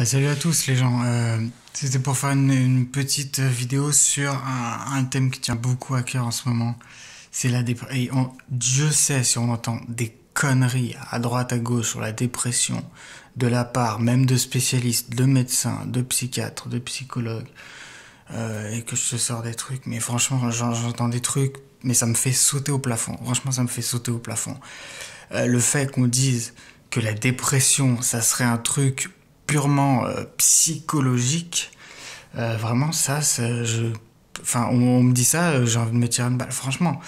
Salut à tous les gens. C'était pour faire une petite vidéo sur un thème qui tient beaucoup à cœur en ce moment. C'est la dépression. Dieu sait si on entend des conneries à droite à gauche sur la dépression de la part même de spécialistes, de médecins, de psychiatres, de psychologues, et que je te sors des trucs. Mais franchement, j'entends des trucs, mais ça me fait sauter au plafond. Franchement, ça me fait sauter au plafond. Le fait qu'on dise que la dépression, ça serait un truc purement psychologique, vraiment ça, enfin, on me dit ça, j'ai envie de me tirer une balle. Franchement,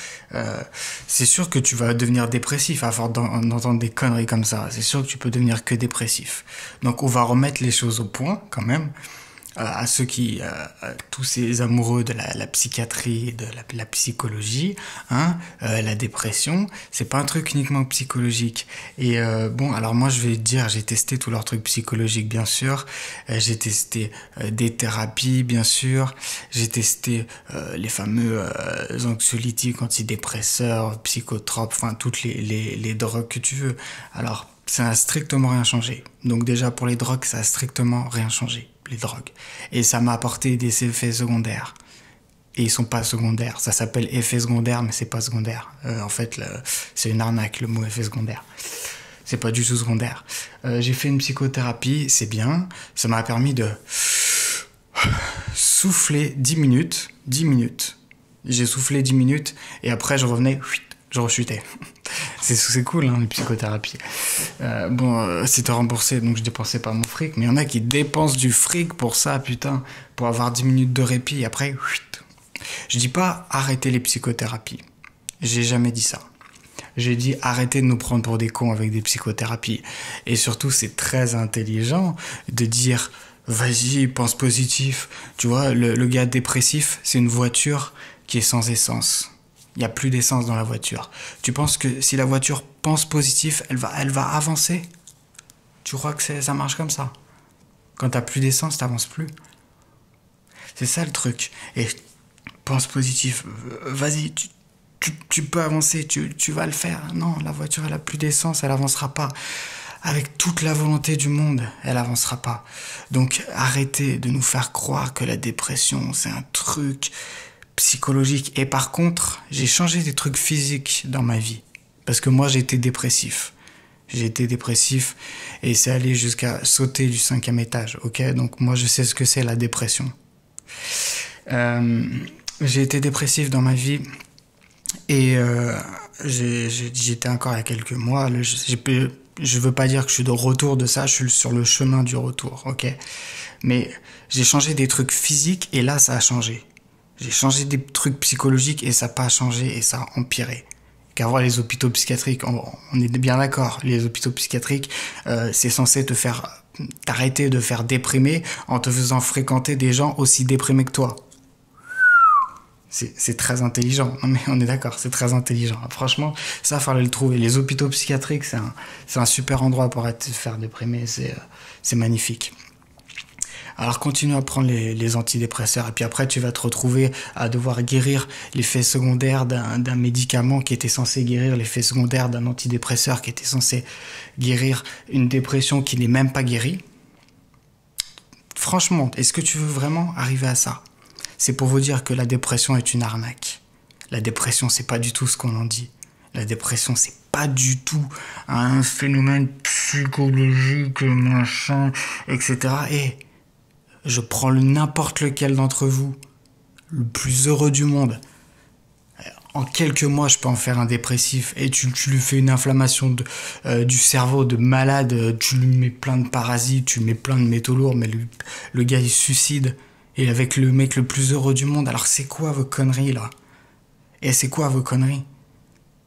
c'est sûr que tu vas devenir dépressif à force d'entendre des conneries comme ça. C'est sûr que tu peux devenir que dépressif. Donc, on va remettre les choses au point quand même. À ceux qui, tous ces amoureux de la psychiatrie, de la psychologie, hein, la dépression, c'est pas un truc uniquement psychologique. Et bon, alors moi je vais te dire, j'ai testé tous leurs trucs psychologiques bien sûr, j'ai testé des thérapies bien sûr, j'ai testé les fameux anxiolytiques, antidépresseurs, psychotropes, enfin toutes les drogues que tu veux. Alors ça n'a strictement rien changé. Donc déjà pour les drogues, ça a strictement rien changé, les drogues. Et ça m'a apporté des effets secondaires. Et ils sont pas secondaires. Ça s'appelle effet secondaire, mais c'est pas secondaire. En fait, c'est une arnaque, le mot effet secondaire. C'est pas du tout secondaire. J'ai fait une psychothérapie, c'est bien. Ça m'a permis de souffler 10 minutes. 10 minutes. J'ai soufflé 10 minutes et après je revenais, je rechutais. C'est cool, hein, les psychothérapies. C'était remboursé, donc je dépensais pas mon fric. Mais il y en a qui dépensent du fric pour ça, putain. Pour avoir 10 minutes de répit, et après, je dis pas arrêter les psychothérapies. J'ai jamais dit ça. J'ai dit arrêter de nous prendre pour des cons avec des psychothérapies. Et surtout, c'est très intelligent de dire vas-y, pense positif. Tu vois, le gars dépressif, c'est une voiture qui est sans essence. Il n'y a plus d'essence dans la voiture. Tu penses que si la voiture pense positif, elle va avancer? Tu crois que ça marche comme ça? Quand t'as plus d'essence, t'avances plus. C'est ça le truc. Et pense positif. Vas-y, tu peux avancer, tu vas le faire. Non, la voiture, elle a plus d'essence, elle avancera pas. Avec toute la volonté du monde, elle avancera pas. Donc arrêtez de nous faire croire que la dépression, c'est un truc psychologique. Et par contre, j'ai changé des trucs physiques dans ma vie. Parce que moi, j'ai été dépressif. J'ai été dépressif et c'est allé jusqu'à sauter du 5e étage, ok? Donc moi, je sais ce que c'est la dépression. J'ai été dépressif dans ma vie et j'étais encore il y a quelques mois. Je veux pas dire que je suis de retour de ça, je suis sur le chemin du retour, ok? Mais j'ai changé des trucs physiques et là, ça a changé. J'ai changé des trucs psychologiques et ça n'a pas changé et ça a empiré. Qu'avoir les hôpitaux psychiatriques, on est bien d'accord, les hôpitaux psychiatriques, c'est censé t'arrêter de faire déprimer en te faisant fréquenter des gens aussi déprimés que toi. C'est très intelligent. Non mais on est d'accord, c'est très intelligent. Franchement, ça, fallait le trouver. Les hôpitaux psychiatriques, c'est un super endroit pour te faire déprimer. C'est magnifique. Alors continue à prendre les antidépresseurs et puis après tu vas te retrouver à devoir guérir l'effet secondaire d'un médicament qui était censé guérir l'effet secondaire d'un antidépresseur qui était censé guérir une dépression qui n'est même pas guérie. Franchement, est-ce que tu veux vraiment arriver à ça? C'est pour vous dire que la dépression est une arnaque. La dépression, c'est pas du tout ce qu'on en dit. La dépression, c'est pas du tout un phénomène psychologique, machin, etc. Et je prends n'importe lequel d'entre vous, le plus heureux du monde. En quelques mois, je peux en faire un dépressif. Et tu lui fais une inflammation du cerveau de malade. Tu lui mets plein de parasites, tu lui mets plein de métaux lourds. Mais le gars, il se suicide. Et avec le mec le plus heureux du monde. Alors c'est quoi vos conneries, là? Et c'est quoi vos conneries?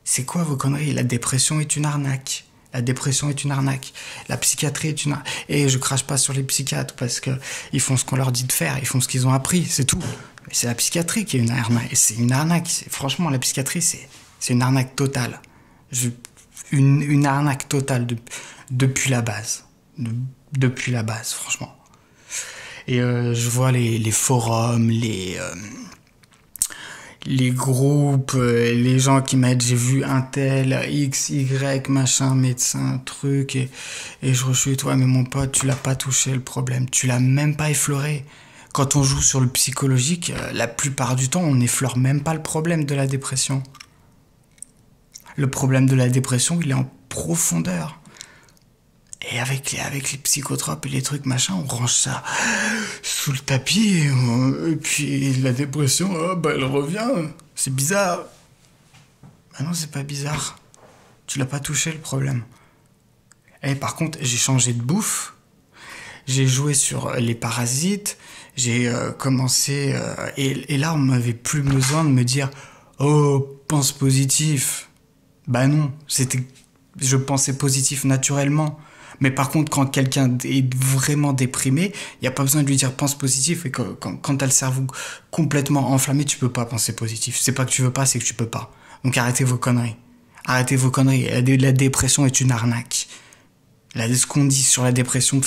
C'est quoi vos conneries? La dépression est une arnaque. La dépression est une arnaque. La psychiatrie est une arnaque. Et je crache pas sur les psychiatres parce que ils font ce qu'on leur dit de faire. Ils font ce qu'ils ont appris, c'est tout. Mais c'est la psychiatrie qui est une arnaque. Et c'est une arnaque. Franchement, la psychiatrie, c'est une arnaque totale. Une arnaque totale depuis la base. Depuis la base, franchement. Et je vois les forums, les groupes, les gens qui mettent j'ai vu un tel, X, Y, machin, médecin, truc, et je reçois toi, mais mon pote, tu l'as pas touché le problème, tu l'as même pas effleuré. Quand on joue sur le psychologique, la plupart du temps, on n'effleure même pas le problème de la dépression. Le problème de la dépression, il est en profondeur. Et avec les psychotropes et les trucs machin, on range ça sous le tapis. Et puis la dépression, oh, bah, elle revient. C'est bizarre. Bah non, c'est pas bizarre. Tu l'as pas touché le problème. Et par contre, j'ai changé de bouffe. J'ai joué sur les parasites. J'ai commencé... et là, on m'avait plus besoin de me dire « Oh, pense positif ». Bah non, je pensais positif naturellement. Mais par contre, quand quelqu'un est vraiment déprimé, il n'y a pas besoin de lui dire pense positif. Et quand t'as le cerveau complètement enflammé, tu peux pas penser positif. C'est pas que tu veux pas, c'est que tu peux pas. Donc arrêtez vos conneries. Arrêtez vos conneries. La dépression est une arnaque. Ce qu'on dit sur la dépression,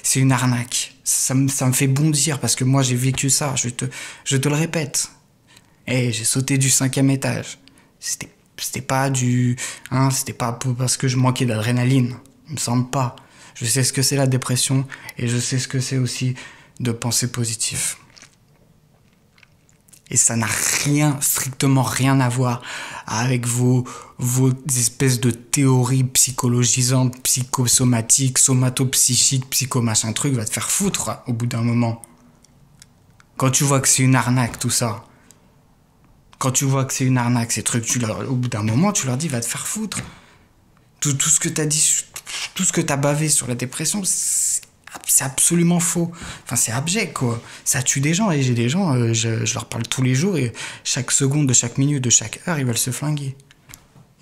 c'est une arnaque. Ça me fait bondir parce que moi j'ai vécu ça. Je te le répète. J'ai sauté du 5e étage. C'était pas c'était pas parce que je manquais d'adrénaline. Il me semble pas. Je sais ce que c'est la dépression et je sais ce que c'est aussi de penser positif. Et ça n'a strictement rien à voir avec vos espèces de théories psychologisantes, psychosomatiques, somatopsychiques, psychomachin truc, va te faire foutre au bout d'un moment. Quand tu vois que c'est une arnaque, tout ça. Quand tu vois que c'est une arnaque, ces trucs, au bout d'un moment, tu leur dis, va te faire foutre. Tout ce que t'as dit, tout ce que t'as bavé sur la dépression, c'est absolument faux. Enfin, c'est abject, quoi. Ça tue des gens, et j'ai des gens, je leur parle tous les jours, et chaque seconde, de chaque minute, de chaque heure, ils veulent se flinguer.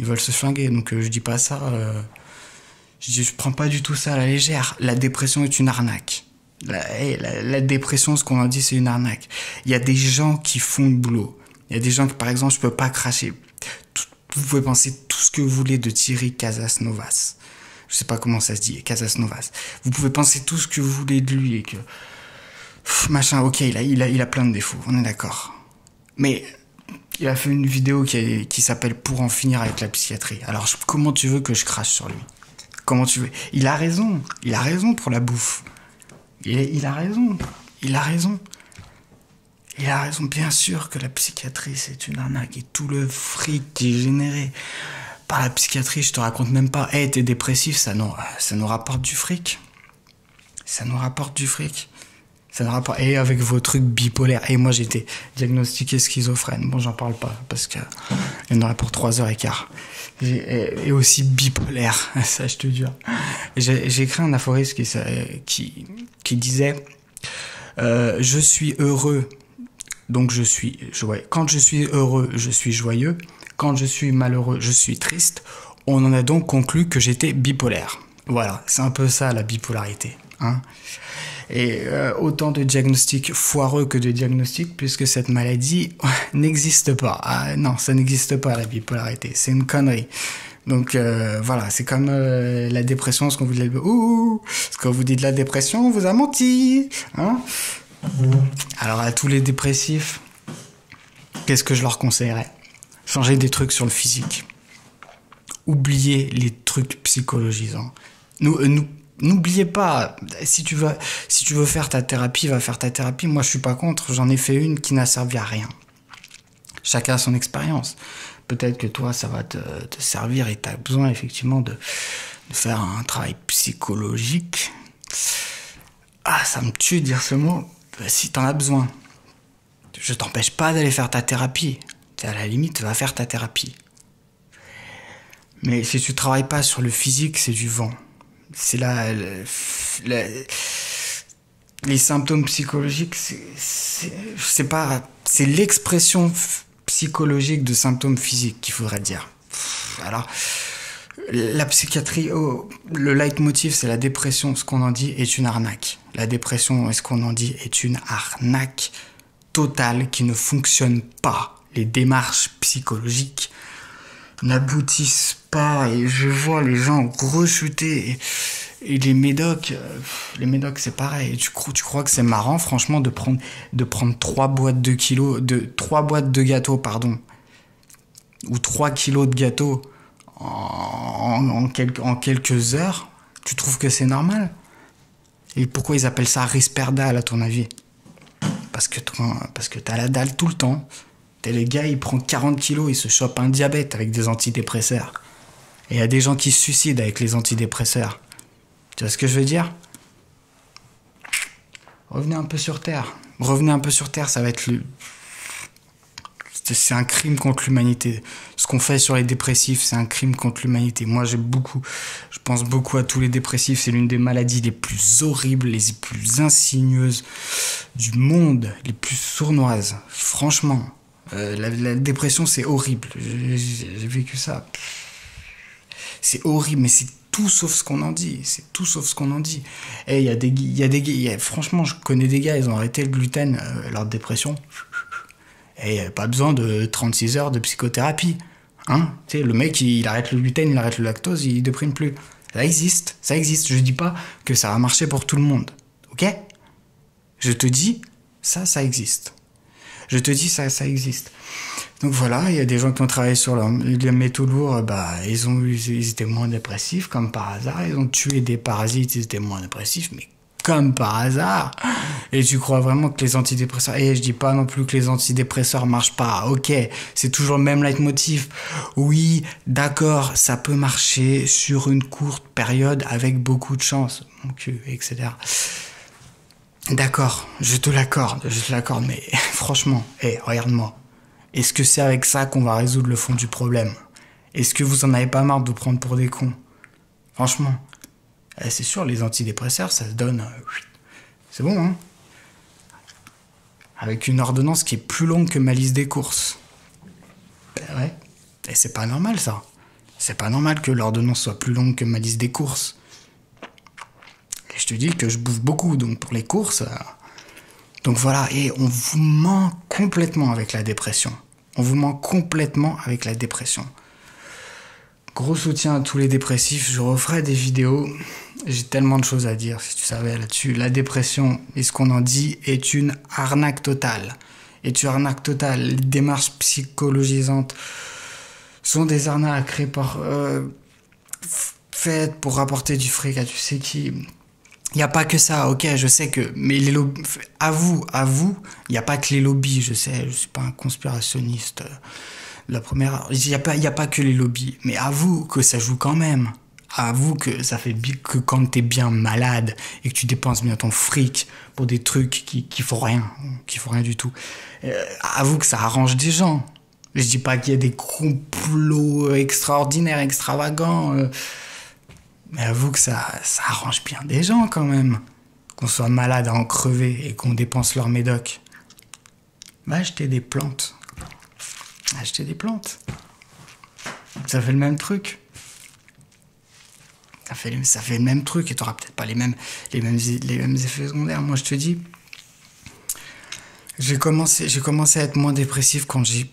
Ils veulent se flinguer, donc je dis pas ça, je prends pas du tout ça à la légère. La dépression est une arnaque. La dépression, ce qu'on en dit, c'est une arnaque. Il y a des gens qui font le boulot. Il y a des gens qui, par exemple, je peux pas cracher. Vous pouvez penser tout ce que vous voulez de Thierry Casasnovas. Je sais pas comment ça se dit, Casasnovas. Vous pouvez penser tout ce que vous voulez de lui et que... machin, ok, il a plein de défauts, on est d'accord. Mais il a fait une vidéo qui s'appelle « Pour en finir avec la psychiatrie ». Alors, comment tu veux que je crache sur lui? Comment tu veux? Il a raison pour la bouffe. Il a raison. Il a raison, bien sûr que la psychiatrie, c'est une arnaque. Et tout le fric qui est généré par la psychiatrie, je te raconte même pas. T'es dépressif, ça nous rapporte du fric. Ça nous rapporte du fric. Et avec vos trucs bipolaires. Et moi, j'étais diagnostiqué schizophrène. Bon, j'en parle pas, parce que il y en aurait pour 3h15. Et aussi bipolaire, ça, je te jure. J'ai écrit un aphorisme qui disait je suis heureux. Donc quand je suis heureux, je suis joyeux. Quand je suis malheureux, je suis triste. On en a donc conclu que j'étais bipolaire. Voilà, c'est un peu ça la bipolarité. Hein. Et autant de diagnostics foireux que de diagnostics, puisque cette maladie n'existe pas. Ah, non, ça n'existe pas la bipolarité, c'est une connerie. Donc voilà, c'est comme la dépression, ce qu'on vous dit de la dépression, on vous a menti. Hein. Alors à tous les dépressifs, qu'est-ce que je leur conseillerais? Changer des trucs sur le physique. Oubliez les trucs psychologisants. N'oubliez pas, si tu veux faire ta thérapie, va faire ta thérapie. Moi, je suis pas contre. J'en ai fait une qui n'a servi à rien. Chacun a son expérience. Peut-être que toi, ça va te servir et tu as besoin effectivement de faire un travail psychologique. Ah, ça me tue de dire ce mot. Si t'en as besoin, je t'empêche pas d'aller faire ta thérapie. À la limite, va faire ta thérapie. Mais si tu travailles pas sur le physique, c'est du vent. C'est les symptômes psychologiques, c'est l'expression psychologique de symptômes physiques qu'il faudrait dire. Alors, la psychiatrie, le leitmotiv, c'est la dépression, ce qu'on en dit est une arnaque. La dépression, ce qu'on en dit est une arnaque totale qui ne fonctionne pas. Les démarches psychologiques n'aboutissent pas et je vois les gens rechuter Et les médocs c'est pareil. Tu crois que c'est marrant, franchement, de prendre 3 boîtes de gâteaux, pardon, ou 3 kilos de gâteaux en quelques heures? Tu trouves que c'est normal? Et pourquoi ils appellent ça Risperdal, à ton avis? Parce que t'as la dalle tout le temps. T'es le gars, il prend 40 kilos, il se chope un diabète avec des antidépresseurs. Et il y a des gens qui se suicident avec les antidépresseurs. Tu vois ce que je veux dire? Revenez un peu sur Terre. Revenez un peu sur Terre, ça va être c'est un crime contre l'humanité. Ce qu'on fait sur les dépressifs, c'est un crime contre l'humanité. Moi, je pense beaucoup à tous les dépressifs. C'est l'une des maladies les plus horribles, les plus insidieuses du monde, les plus sournoises. Franchement, la dépression, c'est horrible. J'ai vécu ça. C'est horrible, mais c'est tout sauf ce qu'on en dit. C'est tout sauf ce qu'on en dit. Et franchement, je connais des gars, ils ont arrêté le gluten, leur dépression. Et il n'y avait pas besoin de 36 heures de psychothérapie. Hein? Tu sais, le mec, il arrête le gluten, il arrête le lactose, il ne déprime plus. Ça existe, ça existe. Je ne dis pas que ça va marcher pour tout le monde. Ok? Je te dis, ça existe. Je te dis, ça existe. Donc voilà, il y a des gens qui ont travaillé sur les métaux lourds, ils étaient moins dépressifs, comme par hasard. Ils ont tué des parasites, ils étaient moins dépressifs, mais comme par hasard. Et tu crois vraiment que les antidépresseurs... Et je dis pas non plus que les antidépresseurs marchent pas. Ok, c'est toujours le même leitmotiv. Oui, d'accord, ça peut marcher sur une courte période avec beaucoup de chance. Mon cul, etc. D'accord, je te l'accorde, mais franchement, regarde-moi. Est-ce que c'est avec ça qu'on va résoudre le fond du problème? Est-ce que vous en avez pas marre de prendre pour des cons? Franchement. C'est sûr, les antidépresseurs, ça se donne... c'est bon, hein? Avec une ordonnance qui est plus longue que ma liste des courses. Ben ouais. Et c'est pas normal, ça. C'est pas normal que l'ordonnance soit plus longue que ma liste des courses. Et je te dis que je bouffe beaucoup, donc pour les courses... Donc voilà, et on vous ment complètement avec la dépression. On vous ment complètement avec la dépression. Gros soutien à tous les dépressifs, je referai des vidéos. J'ai tellement de choses à dire, si tu savais là-dessus. La dépression, et ce qu'on en dit, est une arnaque totale. Est une arnaque totale. Les démarches psychologisantes sont des arnaques créées faites pour rapporter du fric à tu sais qui. Il n'y a pas que ça, ok, je sais que... Mais les lobbies... Avoue, il n'y a pas que les lobbies, je sais, je suis pas un conspirationniste. La première... Il y a pas que les lobbies, mais avoue que ça joue quand même. Avoue que ça fait que quand t'es bien malade et que tu dépenses bien ton fric pour des trucs qui font rien du tout. Avoue que ça arrange des gens. Je dis pas qu'il y a des complots extraordinaires, extravagants... Mais avoue que ça arrange bien des gens quand même. Qu'on soit malade à en crever et qu'on dépense leur médoc. Va acheter des plantes. Acheter des plantes. Ça fait le même truc. Ça fait le même truc et t'auras peut-être pas les mêmes effets secondaires. Moi je te dis, j'ai commencé à être moins dépressif quand j'ai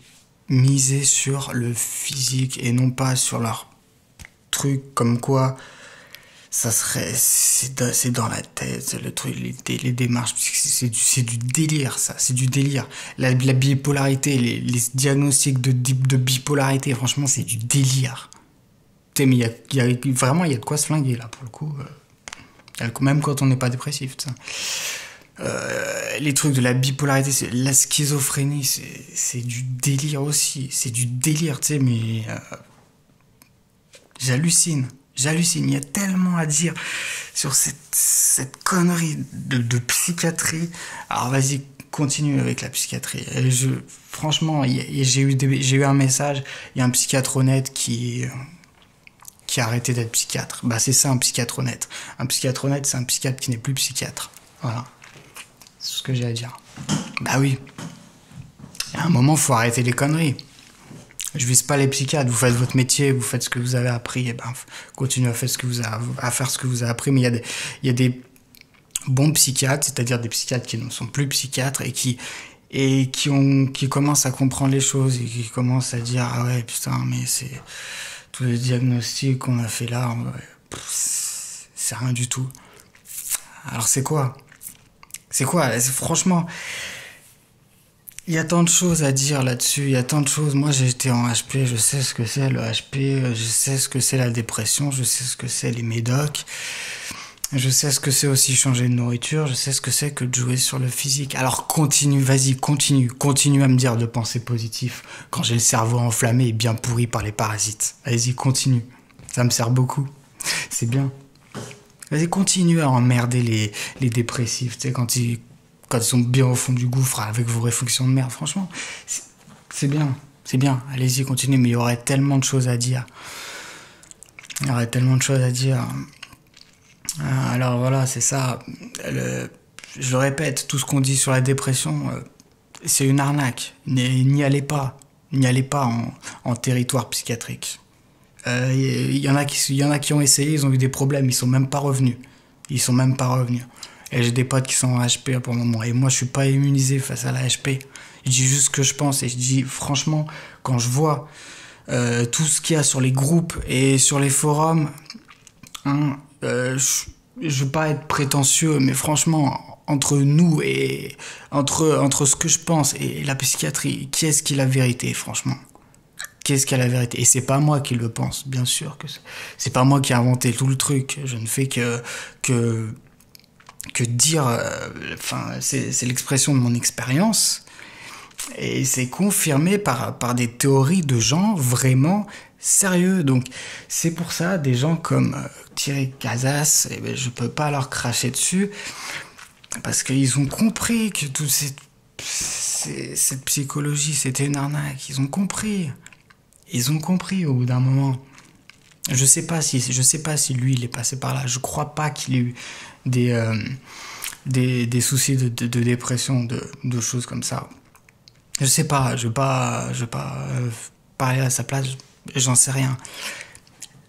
misé sur le physique et non pas sur leur truc comme quoi c'est dans la tête, le truc, les démarches, c'est du délire, ça, c'est du délire. La bipolarité, les diagnostics de bipolarité, franchement, c'est du délire. Tu sais, mais vraiment, il y a de quoi se flinguer, là, pour le coup. Même quand on n'est pas dépressif, ça. Les trucs de la bipolarité, la schizophrénie, c'est du délire aussi. C'est du délire, tu sais, mais... J'hallucine. Il y a tellement à dire sur cette connerie de psychiatrie. Alors vas-y, continue avec la psychiatrie. Franchement, j'ai eu un message. Il y a un psychiatre honnête qui a arrêté d'être psychiatre. Bah c'est ça, un psychiatre honnête. Un psychiatre honnête, c'est un psychiatre qui n'est plus psychiatre. Voilà. C'est ce que j'ai à dire. Bah oui. À un moment, faut arrêter les conneries. Je vise pas les psychiatres, vous faites votre métier, vous faites ce que vous avez appris, et ben continuez à faire ce que vous avez appris, mais il y a des bons psychiatres, c'est-à-dire des psychiatres qui ne sont plus psychiatres et qui commencent à comprendre les choses et qui commencent à dire ah ouais putain mais c'est tous les diagnostics qu'on a fait là, C'est rien du tout. Alors c'est quoi? Franchement, il y a tant de choses à dire là-dessus, il y a tant de choses. Moi, j'ai été en HP, je sais ce que c'est le HP, je sais ce que c'est la dépression, je sais ce que c'est les médocs, je sais ce que c'est aussi changer de nourriture, je sais ce que c'est que de jouer sur le physique. Alors continue, vas-y, continue à me dire de penser positif quand j'ai le cerveau enflammé et bien pourri par les parasites. Vas-y, continue, ça me sert beaucoup, c'est bien. Vas-y, continue à emmerder les dépressifs, tu sais, quand ils sont bien au fond du gouffre avec vos réflexions de merde. Franchement, c'est bien, c'est bien. Allez-y, continuez, mais il y aurait tellement de choses à dire. Il y aurait tellement de choses à dire. Alors voilà, c'est ça. Je le répète, tout ce qu'on dit sur la dépression, c'est une arnaque. N'y allez pas. N'y allez pas en territoire psychiatrique. Il y en a qui ont essayé, ils ont eu des problèmes, ils sont même pas revenus. Et j'ai des potes qui sont en HP pour le moment. Et moi, je suis pas immunisé face à la HP. Je dis juste ce que je pense. Et je dis, franchement, quand je vois tout ce qu'il y a sur les groupes et sur les forums, hein, je veux pas être prétentieux, mais franchement, entre nous et entre ce que je pense et la psychiatrie, qui est-ce qui a la vérité, franchement? Qu'est-ce qui a la vérité? Et c'est pas moi qui le pense, bien sûr que c'est pas moi qui ai inventé tout le truc. Je ne fais que dire, c'est l'expression de mon expérience, et c'est confirmé par des théories de gens vraiment sérieux. Donc c'est pour ça, des gens comme Thierry Casas, eh ben, je peux pas leur cracher dessus, parce qu'ils ont compris que toute cette psychologie, c'était une arnaque. Ils ont compris au bout d'un moment. Je sais pas si lui il est passé par là. Je crois pas qu'il ait eu des soucis de dépression, de choses comme ça. Je sais pas, je vais pas parler à sa place, j'en sais rien.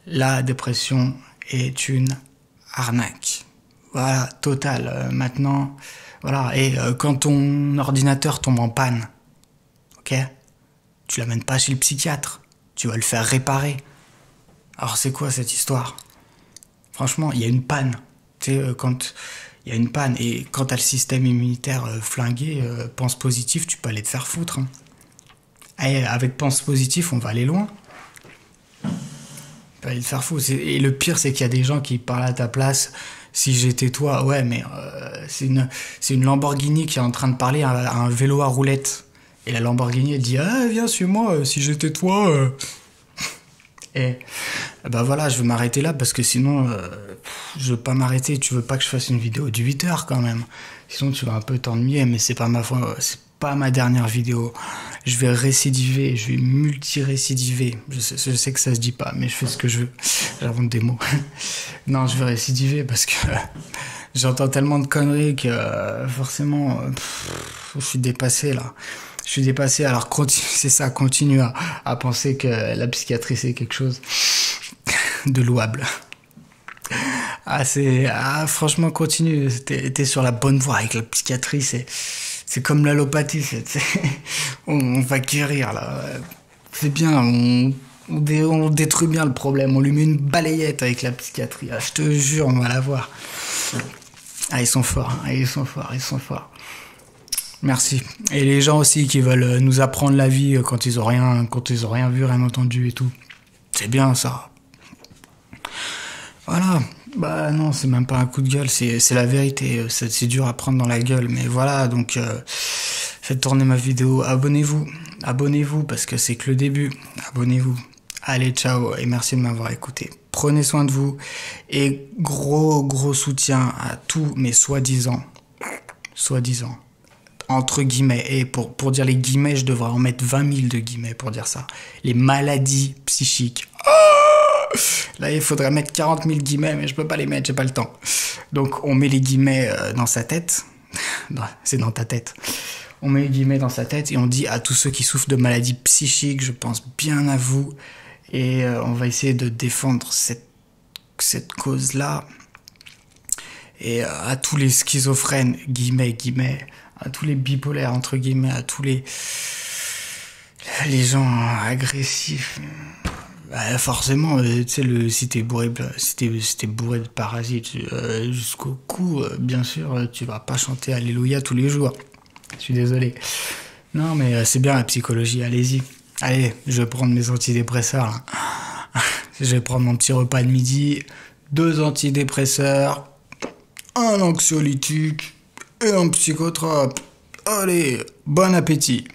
La dépression est une arnaque. Voilà, totale. Maintenant, voilà. Et quand ton ordinateur tombe en panne, ok, tu l'amènes pas chez le psychiatre, tu vas le faire réparer. Alors c'est quoi cette histoire? Franchement, il y a une panne. Tu sais, quand il y a une panne et quand t'as le système immunitaire flingué, pense positif, tu peux aller te faire foutre. Hein. Et avec pense positif, on va aller loin. Tu peux aller te faire foutre. Et le pire, c'est qu'il y a des gens qui parlent à ta place. Si j'étais toi, ouais, mais c'est une Lamborghini qui est en train de parler à un vélo à roulettes. Et la Lamborghini, elle dit, ah, viens, suis-moi, si j'étais toi. Et ben voilà, je veux m'arrêter là parce que sinon, je veux pas m'arrêter. Tu veux pas que je fasse une vidéo de 8 heures quand même. Sinon, tu vas un peu t'ennuyer, mais c'est pas ma dernière vidéo. Je vais récidiver, je vais multi-récidiver. Je sais que ça se dit pas, mais je fais ce que je veux. J'invente des mots. Non, je vais récidiver parce que j'entends tellement de conneries que forcément, je suis dépassé là. Je suis dépassé, alors c'est ça, continue à penser que la psychiatrie c'est quelque chose de louable. Franchement, continue, t'es sur la bonne voie avec la psychiatrie, c'est comme l'allopathie, on va guérir là. C'est bien, on détruit bien le problème, on lui met une balayette avec la psychiatrie, je te jure, on va la voir. Ah, ils sont forts. Merci. Et les gens aussi qui veulent nous apprendre la vie quand ils ont rien vu, rien entendu et tout. C'est bien ça. Voilà. Bah non, c'est même pas un coup de gueule, c'est la vérité. C'est dur à prendre dans la gueule, mais voilà. Donc faites tourner ma vidéo. Abonnez-vous parce que c'est que le début. Abonnez-vous. Allez, ciao et merci de m'avoir écouté. Prenez soin de vous et gros soutien à tous mes soi-disant. Entre guillemets, et pour dire les guillemets, je devrais en mettre 20 000 de guillemets pour dire ça. Les maladies psychiques. Oh, là, il faudrait mettre 40 000 guillemets, mais je peux pas les mettre, j'ai pas le temps. Donc, on met les guillemets dans sa tête. C'est dans ta tête. On met les guillemets dans sa tête et on dit à tous ceux qui souffrent de maladies psychiques, je pense bien à vous. Et on va essayer de défendre cette cause-là. Et à tous les schizophrènes, guillemets, à tous les bipolaires, entre guillemets, à tous les gens agressifs, Bah, forcément, tu sais, si t'es bourré, si t'es bourré de parasites jusqu'au cou, bien sûr, tu vas pas chanter Alléluia tous les jours. Je suis désolé. Non, mais c'est bien la psychologie, allez-y. Allez, je vais prendre mes antidépresseurs, là. Je vais prendre mon petit repas de midi, 2 antidépresseurs, un anxiolytique et un psychotrope. Allez, bon appétit.